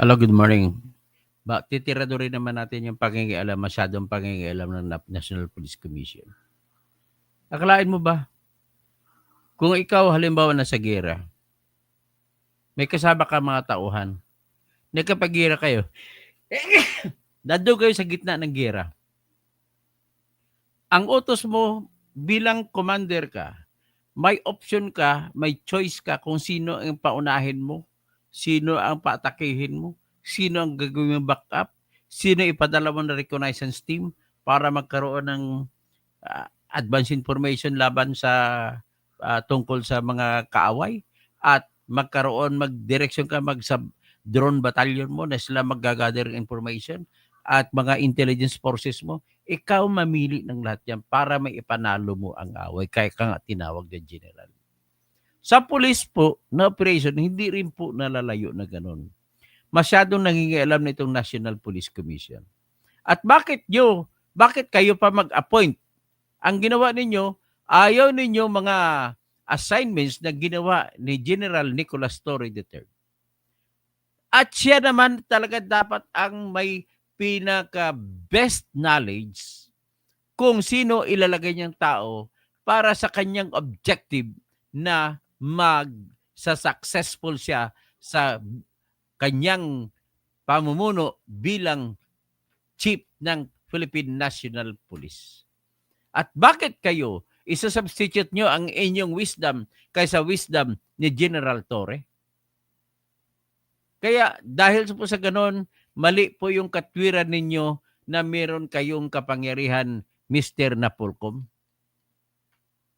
Hello, good morning. Titirado rin naman natin yung pangingialam, masyadong pangingialam ng National Police Commission. Akalain mo ba, kung ikaw halimbawa nasa gera, may kasama ka mga tauhan, nagkapag-gera kayo, nandun kayo sa gitna ng gera. Ang utos mo bilang commander ka, may option ka, may choice ka kung sino ang paunahin mo, sino ang paatakihin mo, sino ang gagawin mong backup, sino ipadala mo na reconnaissance team para magkaroon ng advance information laban sa tungkol sa mga kaaway at magdireksyon ka sa drone battalion mo na sila maggagather information at mga intelligence forces mo, ikaw mamili ng lahat yan para may ipanalo mo ang away. Kaya ka nga tinawag ng general. Sa police po na operation, hindi rin po nalalayo na ganun. Masyadong nangingialam nitong National Police Commission. At bakit kayo pa mag-appoint? Ang ginawa ninyo, ayaw ninyo mga assignments na ginawa ni General Nicolas Torre III. At siya naman talaga dapat ang may pinaka-best knowledge kung sino ilalagay niyang tao para sa kanyang objective na successful siya sa kanyang pamumuno bilang chief ng Philippine National Police. At bakit kayo isa-substitute nyo ang inyong wisdom kaysa wisdom ni General Torre? Kaya dahil po sa ganon, mali po yung katwiran ninyo na meron kayong kapangyarihan, Mr. Napolcom.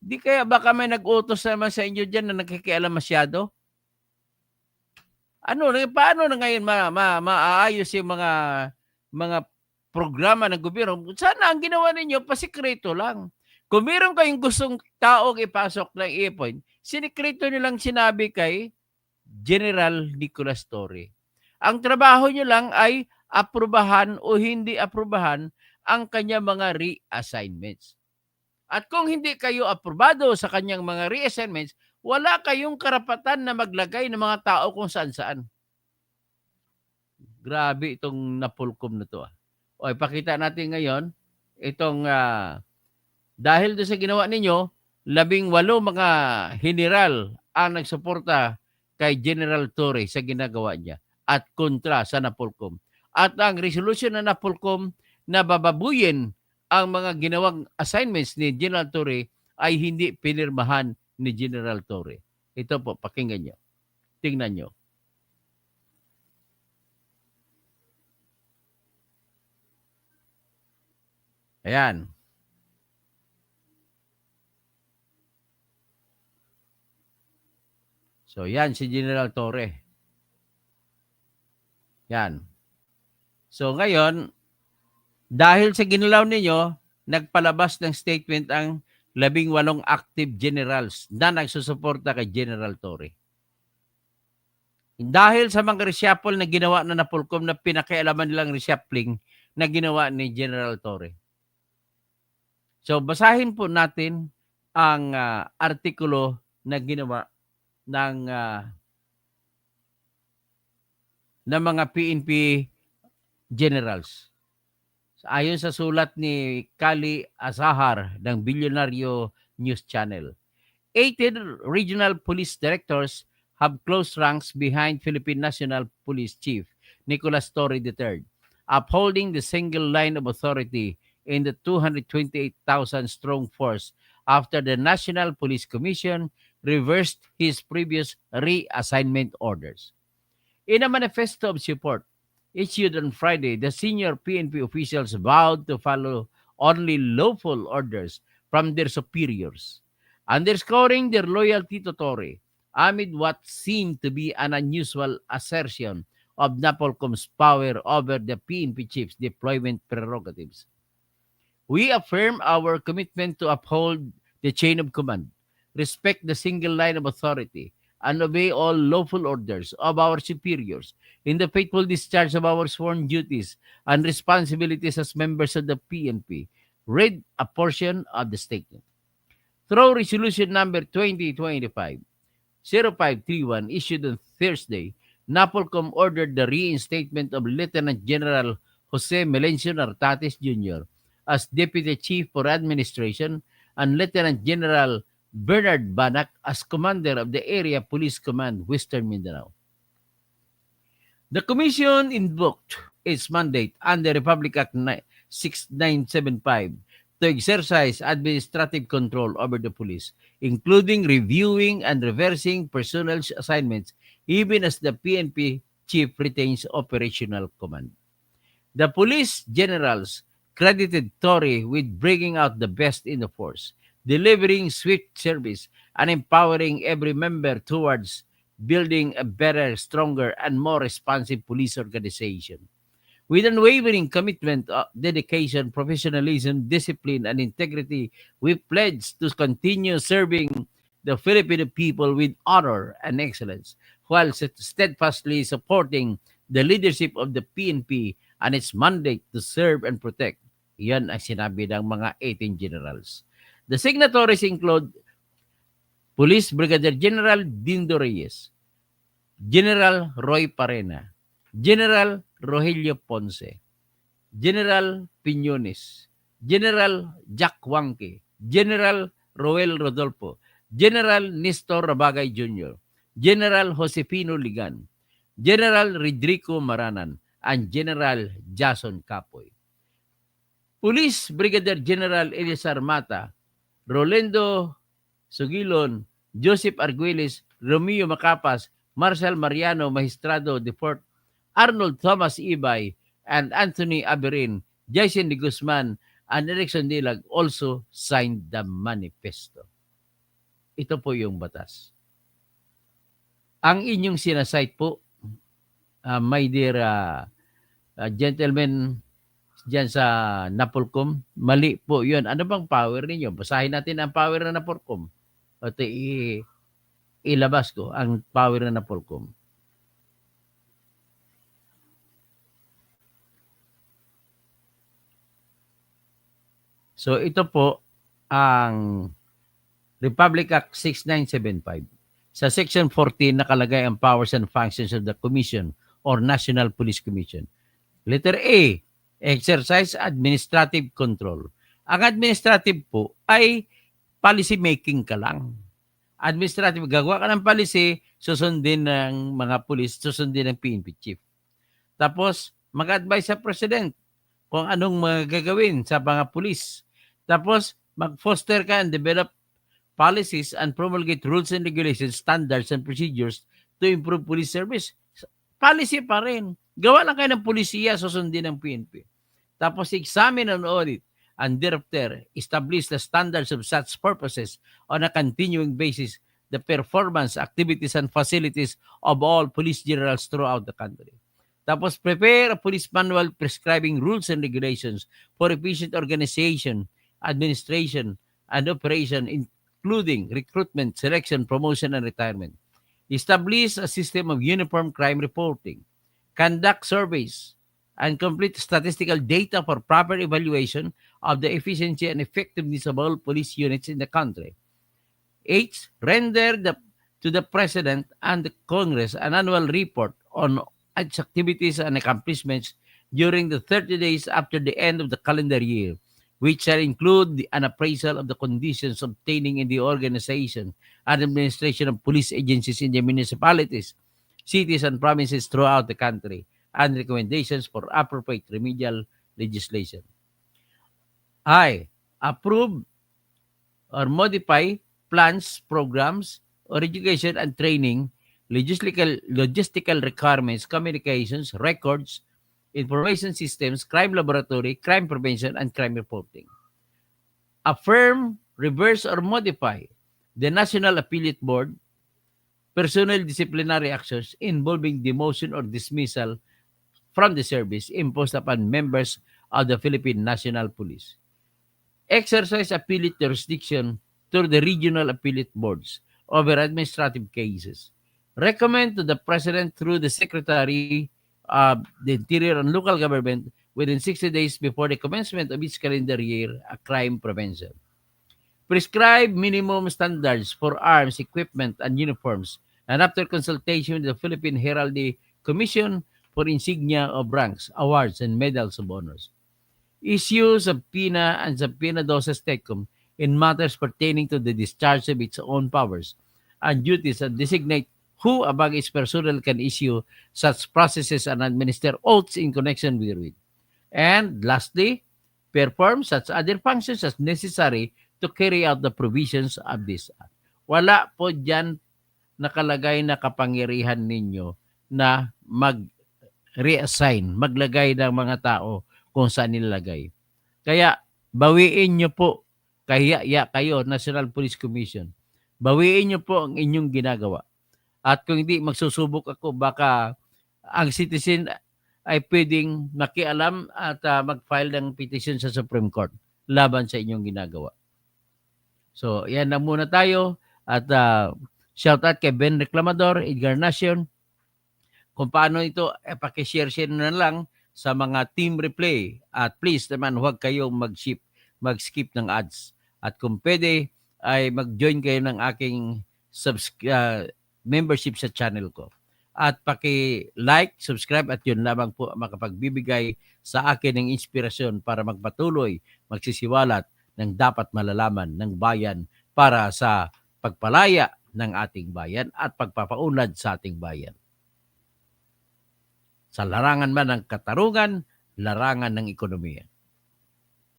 Di kaya baka may nag-utos naman sa inyo dyan na nakikialam masyado? Paano na ngayon maaayos yung mga programa ng gobyerno? Sana ang ginawa ninyo, pasikreto lang. Kung meron kayong gustong taong ipasok ng i-appoint, sinikreto nyo lang sinabi kay General Nicolas Torre. Ang trabaho nyo lang ay aprubahan o hindi aprubahan ang kanyang mga reassignments. At kung hindi kayo aprobado sa kanyang mga reassignments, wala kayong karapatan na maglagay ng mga tao kung saan-saan. Grabe itong Napolcom na to. O ipakita natin ngayon itong dahil doon sa ginawa ninyo, 18 mga general ang nagsuporta kay General Torre sa ginagawa niya at kontra sa Napolcom. At ang resolution ng Napolcom na bababuyin ang mga ginawang assignments ni General Torre ay hindi pinirmahan ni General Torre. Ito po, pakinggan nyo. Tingnan nyo. Ayan. So, yan si General Torre. Yan. So, ngayon, dahil sa ginalaw ninyo, nagpalabas ng statement ang 18 active generals na nagsusuporta kay General Torre. Dahil sa mga reshuffle na ginawa na Napolcom na pinakialaman nilang reshuffling na ginawa ni General Torre. So, basahin po natin ang artikulo na ginawa ng mga PNP generals. Ayon sa sulat ni Kali Azahar ng Bilyonaryo News Channel, 18 regional police directors have close ranks behind Philippine National Police Chief Nicolas Torre III, upholding the single line of authority in the 228,000-strong force after the National Police Commission reversed his previous reassignment orders. In a manifesto of support issued on Friday, the senior PNP officials vowed to follow only lawful orders from their superiors, underscoring their loyalty to Torre amid what seemed to be an unusual assertion of Napolcom's power over the PNP chief's deployment prerogatives. We affirm our commitment to uphold the chain of command, respect the single line of authority, and obey all lawful orders of our superiors in the faithful discharge of our sworn duties and responsibilities as members of the PNP, read a portion of the statement. Through Resolution Number 2025-0531 issued on Thursday, NAPOLCOM ordered the reinstatement of Lieutenant General Jose Melencio Nartates Jr. as Deputy Chief for Administration and Lieutenant General Bernard Banak as Commander of the Area Police Command, Western Mindanao. The Commission invoked its mandate under Republic Act 6975 to exercise administrative control over the police, including reviewing and reversing personnel assignments even as the PNP chief retains operational command. The police generals credited Tory with bringing out the best in the force, delivering swift service, and empowering every member towards building a better, stronger, and more responsive police organization. With unwavering commitment, dedication, professionalism, discipline, and integrity, we pledge to continue serving the Filipino people with honor and excellence, while steadfastly supporting the leadership of the PNP and its mandate to serve and protect. Yan ang sinabi ng mga 18 generals. The signatories include Police Brigadier General Dindo Reyes, General Roy Parena, General Rogelio Ponce, General Piñones, General Jack Wangke, General Roel Rodolfo, General Nestor Rabagay Jr., General Josefino Ligan, General Rodrigo Maranan, and General Jason Capoy. Police Brigadier General Elizar Mata, Rolando Sugilon, Joseph Arguelles, Romeo Macapas, Marshal Mariano Magistrado IV, Arnold Thomas Ibay, and Anthony Aberin, Jason de Guzman, and Erickson Dilag also signed the manifesto. Ito po yung batas. Ang inyong sinasite po, my dear gentlemen dyan sa NAPOLCOM, mali po yun. Ano bang power ninyo? Basahin natin ang power ng NAPOLCOM. At ilabas ko ang power ng NAPOLCOM. So ito po ang Republic Act 6975. Sa Section 14 nakalagay ang powers and functions of the Commission or National Police Commission. Letter A, exercise administrative control. Ang administrative po ay policy making ka lang. Administrative, gagawa ka ng policy, susundin ng mga pulis, susundin ng PNP chief. Tapos, mag-advise sa president kung anong magagawin sa mga pulis. Tapos, mag-foster ka and develop policies and promulgate rules and regulations, standards and procedures to improve police service. Policy pa rin. Gawa lang kayo ng polisiya, susundin ng PNP. Tapos, examine and audit and thereafter establish the standards of such purposes on a continuing basis the performance, activities, and facilities of all police generals throughout the country. Tapos, prepare a police manual prescribing rules and regulations for efficient organization, administration, and operation, including recruitment, selection, promotion, and retirement. Establish a system of uniform crime reporting. Conduct surveys and complete statistical data for proper evaluation of the efficiency and effectiveness of all police units in the country. 8. Render to the President and the Congress an annual report on its activities and accomplishments during the 30 days after the end of the calendar year, which shall include an appraisal of the conditions obtaining in the organization and administration of police agencies in the municipalities, cities, and provinces throughout the country, and recommendations for appropriate remedial legislation. I. Approve or modify plans, programs, or education and training, logistical requirements, communications, records, information systems, crime laboratory, crime prevention, and crime reporting. Affirm, reverse, or modify the National Appellate Board personnel disciplinary actions involving demotion or dismissal from the service imposed upon members of the Philippine National Police. Exercise appellate jurisdiction to the regional appellate boards over administrative cases. Recommend to the President through the Secretary of the Interior and Local Government within 60 days before the commencement of each calendar year a crime prevention. Prescribe minimum standards for arms, equipment, and uniforms And after consultation with the Philippine Heraldry Commission for insignia of ranks, awards, and medals of honors, issue subpoena and subpoena doses tecum in matters pertaining to the discharge of its own powers and duties, and designate who among its personnel can issue such processes and administer oaths in connection therewith. And lastly, perform such other functions as necessary to carry out the provisions of this act. Wala po dyan nakalagay na kapangyarihan ninyo na mag-reassign, maglagay ng mga tao kung saan nilalagay. Kaya bawiin nyo po, kahiya kayo, National Police Commission. Bawiin nyo po ang inyong ginagawa. At kung hindi magsusubok ako, baka ang citizen ay pwedeng makialam at mag-file ng petition sa Supreme Court laban sa inyong ginagawa. So, yan na muna tayo. At shout out kay Ben Reclamador, Edgar Nacion. Kung paano ito, pakishare-share na lang sa mga team replay. At please naman, huwag kayong mag-skip ng ads. At kung pwede, ay mag-join kayo ng aking membership sa channel ko. At paki-like, subscribe, at yun lamang po makapagbibigay sa akin ng inspirasyon para magpatuloy, magsisiwalat ng dapat malalaman ng bayan para sa pagpalaya ng ating bayan at pagpapaunlad sa ating bayan. Sa larangan man ng katarungan, larangan ng ekonomiya.